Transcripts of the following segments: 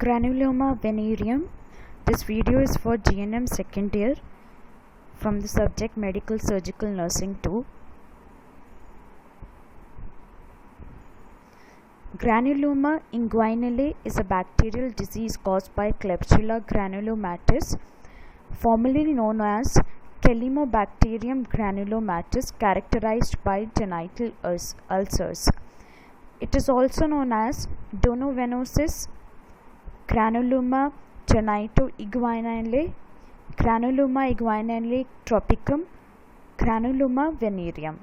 Granuloma venereum. This video is for GNM second year from the subject Medical Surgical Nursing 2. Granuloma inguinale is a bacterial disease caused by Klebsiella granulomatis, formerly known as Chelimobacterium granulomatis, characterized by genital ulcers. It is also known as Donovenosis, Granuloma genitoinguinale, Granuloma inguinale tropicum, Granuloma venereum.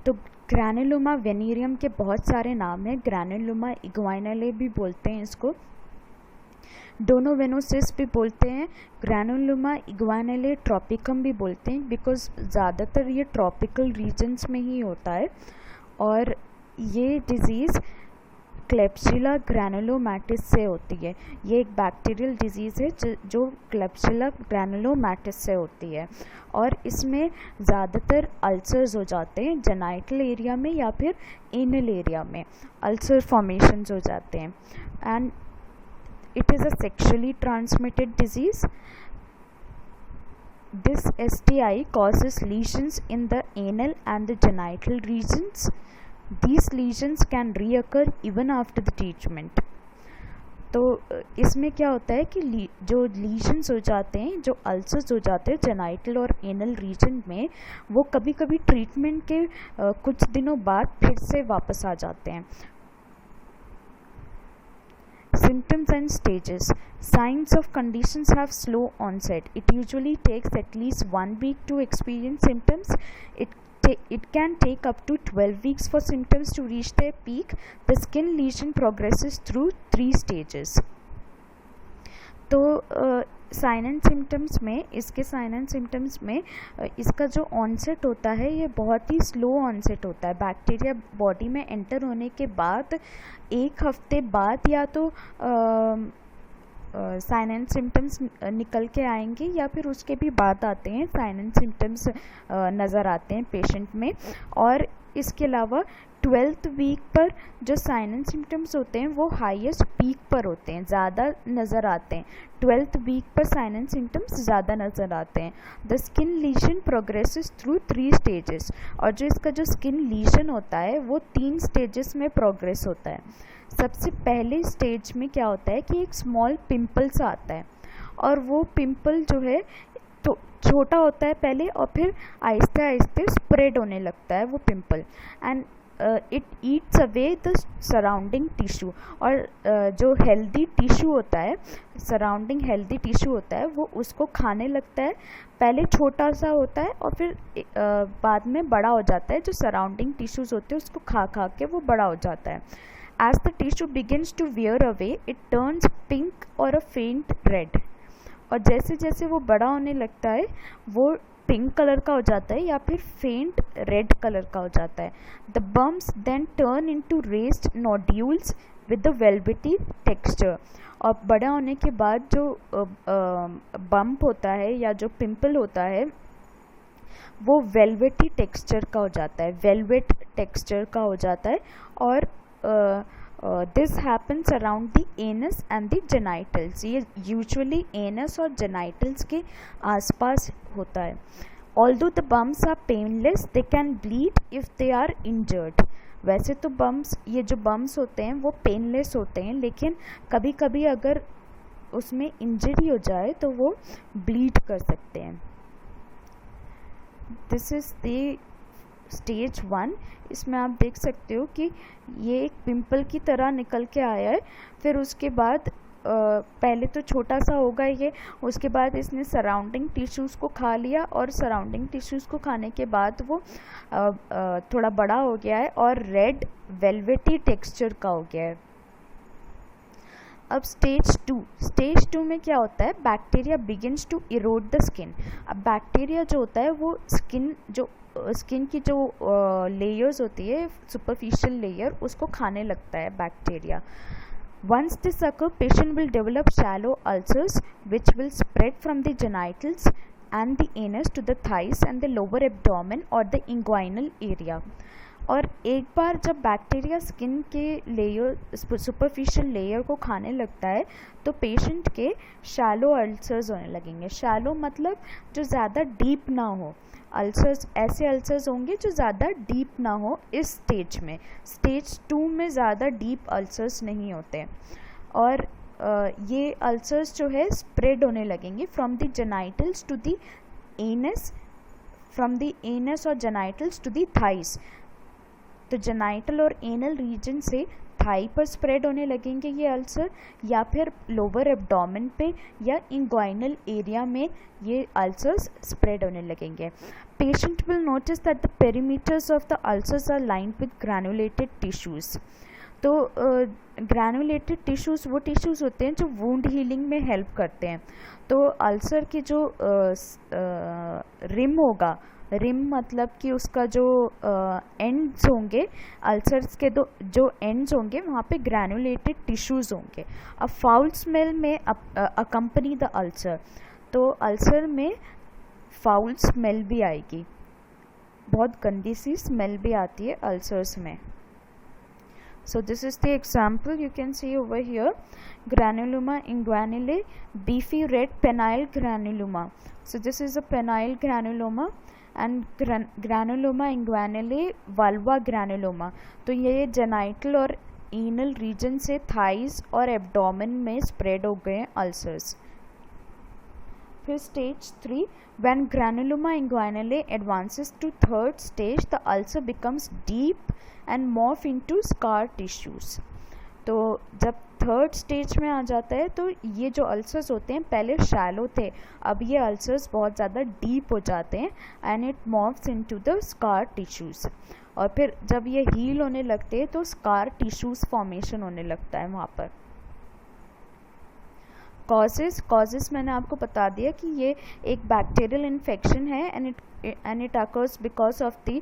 तो granuloma वेनेरियम के बहुत सारे नाम हैं. Granuloma इग्वाइनले भी बोलते हैं इसको, डोनोवेनोसिस भी बोलते हैं, ग्रैनुलोमा इग्वाइनले ट्रॉपिकम भी बोलते हैं, बिकॉज ज़्यादातर ये ट्रॉपिकल रीजन्स में ही होता है. और ये डिज़ीज़ क्लेब्सिला ग्रैनुलोमैटिस से होती है. ये एक बैक्टीरियल डिजीज़ है जो क्लेब्सिला ग्रैनुलोमैटिस से होती है, और इसमें ज़्यादातर अल्सर्स हो जाते हैं जेनाइटल एरिया में या फिर एनल एरिया में अल्सर फॉर्मेशंस हो जाते हैं. And it is a sexually transmitted disease. This STI causes lesions in the anal and the genital regions. These lesions can reoccur even after the treatment. तो इसमें क्या होता है कि जो लीजन्स हो जाते हैं, जो अल्सर्स हो जाते हैं जेनाइटल और एनल रीजन में, वो कभी कभी ट्रीटमेंट के कुछ दिनों बाद फिर से वापस आ जाते हैं. Symptoms and stages. Signs of conditions have slow onset. It usually takes at least 1 week to experience symptoms. It can take up to 12 weeks for symptoms to reach their peak. The skin lesion progresses through 3 stages. तो sign and symptoms में, इसके sign and symptoms में इसका जो onset होता है ये बहुत ही स्लो ऑनसेट होता है. बैक्टीरिया बॉडी में एंटर होने के बाद 1 हफ्ते बाद या तो साइन एंड सिम्टम्स निकल के आएंगे या फिर उसके भी बाद आते हैं साइन एंड सिम्टम्स नज़र आते हैं पेशेंट में. और इसके अलावा 12th वीक पर जो साइन एंड सिम्टम्स होते हैं वो हाईएस्ट पीक पर होते हैं, ज़्यादा नज़र आते हैं. 12th वीक पर साइन एंड सिम्टम्स ज़्यादा नज़र आते हैं. The skin lesion progresses through 3 stages. और जो इसका जो स्किन लीजन होता है वो 3 स्टेजेस में प्रोग्रेस होता है. सबसे पहले स्टेज में क्या होता है कि एक स्मॉल पिंपल सा आता है, और वो पिंपल जो है तो छोटा होता है पहले, और फिर आहिस्ते आहिस्ते स्प्रेड होने लगता है वो pimple. And it eats away the surrounding tissue. और जो हेल्दी टिश्यू होता है, सराउंडिंग हेल्दी टिश्यू होता है, वो उसको खाने लगता है. पहले छोटा सा होता है और फिर बाद में बड़ा हो जाता है. जो सराउंडिंग टिश्यूज़ होते हैं उसको खा खा के वो बड़ा हो जाता है. As the tissue begins to wear away, it turns pink or a faint red. और जैसे जैसे वो बड़ा होने लगता है वो पिंक कलर का हो जाता है या फिर फेंट रेड कलर का हो जाता है. The bumps then turn into raised nodules with the velvety texture. और बड़ा होने के बाद जो बम्प होता है या जो पिंपल होता है वो वेलवेटी टेक्सचर का हो जाता है, वेलवेट टेक्सचर का हो जाता है. और this happens around the anus and the genitals. ये यूजुअली एनस और जेनाइटल्स के आसपास होता है. Although the bumps are painless, they can bleed if they are injured. वैसे तो ये जो बम्प्स होते हैं वो पेनलेस होते हैं, लेकिन कभी कभी अगर उसमें इंजरी हो जाए तो वो ब्लीड कर सकते हैं. This is the stage 1. इसमें आप देख सकते हो कि ये एक पिंपल की तरह निकल के आया है. फिर उसके बाद पहले तो छोटा सा होगा ये, उसके बाद इसने सराउंडिंग टिश्यूज़ को खा लिया, और सराउंडिंग टिश्यूज़ को खाने के बाद वो थोड़ा बड़ा हो गया है और रेड वेलवेटी टेक्सचर का हो गया है. अब स्टेज 2 में क्या होता है, bacteria begins to erode the skin. अब बैक्टीरिया जो होता है वो स्किन की जो लेयर्स होती है, सुपरफिशियल लेयर, उसको खाने लगता है bacteria. Once this occurs, patient will develop shallow ulcers which will spread from the genitals and the anus to the thighs and the lower abdomen or the inguinal area. और एक बार जब bacteria skin के layer superficial layer को खाने लगता है तो patient के शैलो अल्सर्स होने लगेंगे। शैलो मतलब जो ज़्यादा डीप ना हो। अल्सर्स ऐसे अल्सर्स होंगे जो ज़्यादा डीप ना हो इस स्टेज में। स्टेज 2 में ज़्यादा डीप अल्सर्स नहीं होते। और ये अल्सर्स जो है स्प्रेड होने लगेंगे from the genitals to the anus, from the anus और जेनाइटल्स टू द थाइस। तो जेनाइटल और एनल रीजन से थाई पर स्प्रेड होने लगेंगे ये अल्सर, या फिर लोअर एब्डोमेन पे या इंग्वाइनल एरिया में ये अल्सर्स स्प्रेड होने लगेंगे। Patient will notice that the perimeters of the ulcers are lined with granulated tissues. तो ग्रैनुलेटेड टिश्यूज़ वो टिश्यूज़ होते हैं जो वुंड हीलिंग में हेल्प करते हैं। तो अल्सर की जो रिम होगा, रिम मतलब कि उसका जो एंड्स होंगे, अल्सर्स के जो एंड्स होंगे वहाँ पे ग्रैनुलेटेड टिश्यूज़ होंगे। अ फाउल स्मेल में अकम्पनी द अल्सर। तो अल्सर में फाउल स्मेल भी आएगी, बहुत गंदी सी स्मेल भी आती है अल्सर्स में। So this is the example you can see over here. Granuloma inguinale, beefy red penile granuloma. So this is a penile granuloma and granuloma inguinale vulva granuloma. तो ये जेनाइटल और एनल रीजन से thighs और abdomen में spread हो गए ulcers. फिर stage 3, when granuloma inguinale advances to third stage, the ulcer becomes deep and morph into scar tissues. तो जब थर्ड स्टेज में आ जाता है तो ये जो अल्सर्स होते हैं पहले शैलो थे, अब ये अल्सर्स बहुत ज़्यादा डीप हो जाते हैं and it morphs into the scar tissues. और फिर जब ये हील होने लगते हैं तो स्कार टिश्यूज़ फॉर्मेशन होने लगता है वहाँ पर। कॉजेस मैंने आपको बता दिया कि ये एक बैक्टीरियल इन्फेक्शन है and it occurs because of the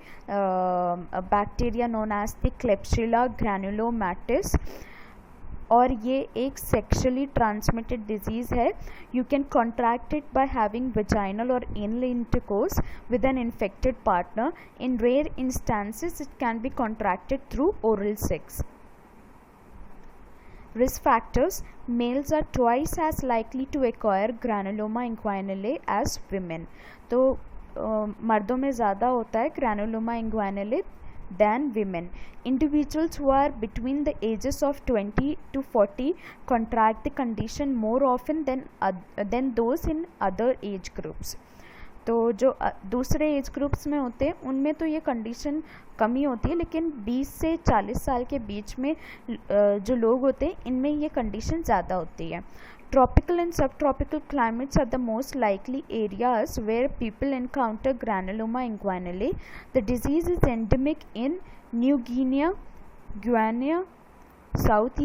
bacteria known as the klebsiella granulomatis, और ये एक सेक्शुअली ट्रांसमिटेड डिजीज़ है। You can contract it by having vaginal or anal intercourse with an infected partner. In rare instances it can be contracted through oral sex. Risk factors: males are twice as likely to acquire granuloma inguinale as women. तो मर्दों में ज़्यादा होता है granuloma inguinale than women. Individuals who are between the ages of 20 to 40 contract the condition more often than those in other age groups. तो जो दूसरे age groups में होते हैं उनमें तो ये कंडीशन कमी होती है, लेकिन 20 से 40 साल के बीच में जो लोग होते हैं इनमें ये कंडीशन ज़्यादा होती है। Tropical and subtropical climates are the most likely areas where people encounter granuloma inguinale. The disease is endemic in New Guinea, Guyana, south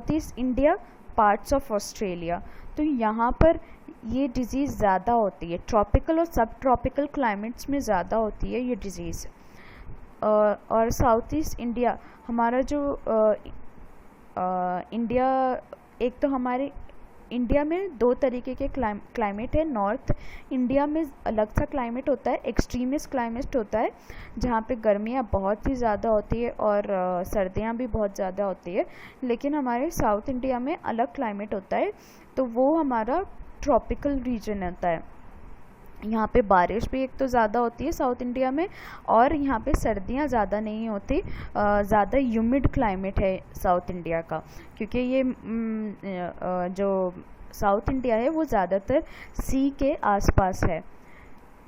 east India, parts of Australia. तो यहाँ पर ये डिज़ीज़ ज़्यादा होती है, ट्रॉपिकल और सब tropical climates में ज़्यादा होती है ये डिज़ीज़। और साउथ ईस्ट इंडिया, हमारा जो इंडिया, एक तो हमारे इंडिया में दो तरीके के क्लाइमेट है। नॉर्थ इंडिया में अलग सा क्लाइमेट होता है, एक्सट्रीमिस्ट क्लाइमेट होता है जहाँ पे गर्मियाँ बहुत ही ज़्यादा होती है और सर्दियाँ भी बहुत ज़्यादा होती है। लेकिन हमारे साउथ इंडिया में अलग क्लाइमेट होता है, तो वो हमारा ट्रॉपिकल रीजन होता है। यहाँ पे बारिश भी एक तो ज़्यादा होती है साउथ इंडिया में, और यहाँ पे सर्दियाँ ज़्यादा नहीं होती, ज़्यादा ह्यूमिड क्लाइमेट है साउथ इंडिया का, क्योंकि ये जो साउथ इंडिया है वो ज़्यादातर सी के आसपास है,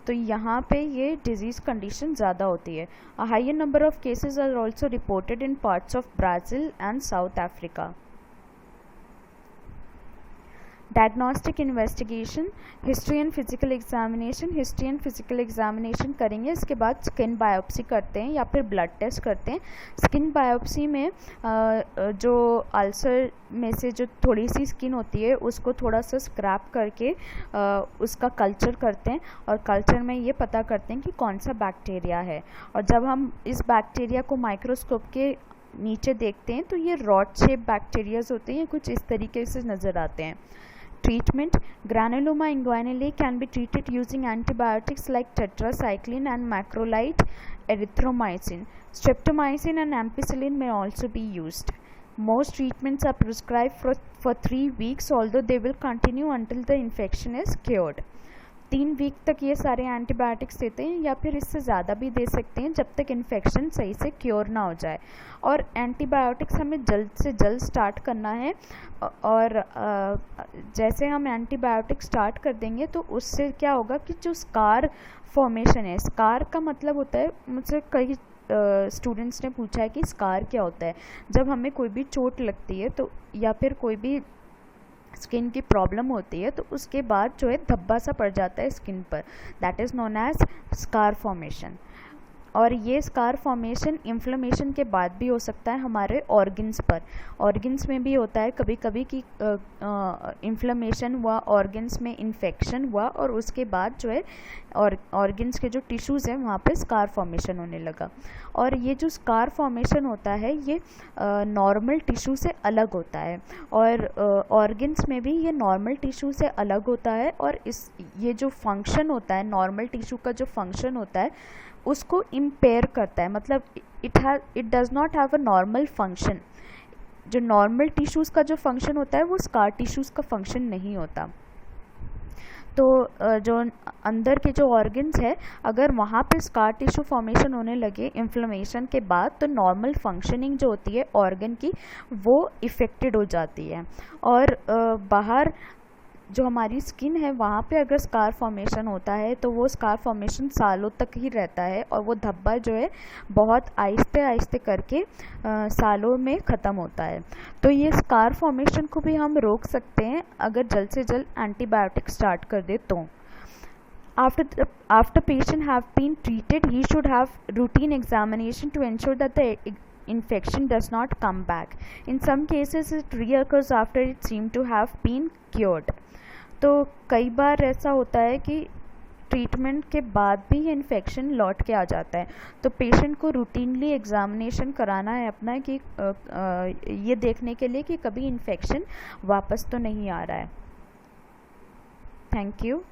तो यहाँ पे ये डिजीज़ कंडीशन ज़्यादा होती है। A higher number of cases are also reported in parts of Brazil and South Africa. Diagnostic investigation, history and physical examination. History and physical examination करेंगे, इसके बाद स्किन बायोप्सी करते हैं या फिर ब्लड टेस्ट करते हैं। स्किन बायोप्सी में जो अल्सर में से जो थोड़ी सी स्किन होती है उसको थोड़ा सा स्क्रैप करके उसका कल्चर करते हैं, और कल्चर में ये पता करते हैं कि कौन सा बैक्टीरिया है। और जब हम इस बैक्टीरिया को माइक्रोस्कोप के नीचे देखते हैं तो ये रॉड शेप बैक्टीरियाज होते हैं, कुछ इस तरीके से नज़र आते हैं। Treatment: Granuloma inguinale can be treated using antibiotics like tetracycline and macrolide erythromycin. Streptomycin and ampicillin may also be used. Most treatments are prescribed for 3 weeks, although they will continue until the infection is cured. 3 week तक ये सारे antibiotics देते हैं या फिर इससे ज़्यादा भी दे सकते हैं जब तक इन्फेक्शन सही से क्योर ना हो जाए. और एंटीबायोटिक्स हमें जल्द से जल्द स्टार्ट करना है, और जैसे हम एंटीबायोटिक स्टार्ट कर देंगे तो उससे क्या होगा कि जो स्कार फॉर्मेशन है, स्कार का मतलब होता है, मुझसे कई स्टूडेंट्स ने पूछा है कि स्कार क्या होता है. जब हमें कोई भी चोट लगती है तो या फिर कोई भी स्किन की प्रॉब्लम होती है तो उसके बाद जो है धब्बा सा पड़ जाता है स्किन पर, that is known as scar formation. और ये स्कार फॉर्मेशन इन्फ्लेमेशन के बाद भी हो सकता है हमारे ऑर्गन्स पर. ऑर्गन्स में भी होता है कभी कभी कि इन्फ्लेमेशन हुआ, ऑर्गन्स में इन्फेक्शन हुआ और उसके बाद जो है ऑर्गन्स के जो टिश्यूज़ हैं वहाँ पे स्कार फॉर्मेशन होने लगा. और ये जो स्कार फॉर्मेशन होता है ये नॉर्मल टिश्यू से अलग होता है, और ऑर्गन्स में भी ये नॉर्मल टिश्यू से अलग होता है. और ये जो फंक्शन होता है, नॉर्मल टिश्यू का जो फंक्शन होता है उसको इम्पेयर करता है. मतलब it does not have a normal function. जो नॉर्मल टिश्यूज़ का जो फंक्शन होता है वो स्कार टिश्यूज़ का फंक्शन नहीं होता. तो जो अंदर के जो ऑर्गन्स है, अगर वहाँ पे स्कार टिश्यू फॉर्मेशन होने लगे इन्फ्लेमेशन के बाद, तो नॉर्मल फंक्शनिंग जो होती है ऑर्गन की वो इफ़ेक्टेड हो जाती है. और बाहर जो हमारी स्किन है वहाँ पे अगर स्कार फॉर्मेशन होता है तो वो स्कार फॉर्मेशन सालों तक ही रहता है, और वो धब्बा जो है बहुत आहिस्ते आहिस्ते करके सालों में ख़त्म होता है. तो ये स्कार फॉर्मेशन को भी हम रोक सकते हैं अगर जल्द से जल्द एंटीबायोटिक स्टार्ट कर दे तो. After patient have been treated, he should have routine examination to ensure that the infection does not come back. In some cases, it reoccurs after it seemed to have been cured. तो कई बार ऐसा होता है कि treatment के बाद भी ये इन्फेक्शन लौट के आ जाता है. तो पेशेंट को रूटीनली एग्जामिनेशन कराना है अपना कि ये देखने के लिए कि कभी इन्फेक्शन वापस तो नहीं आ रहा है. Thank you.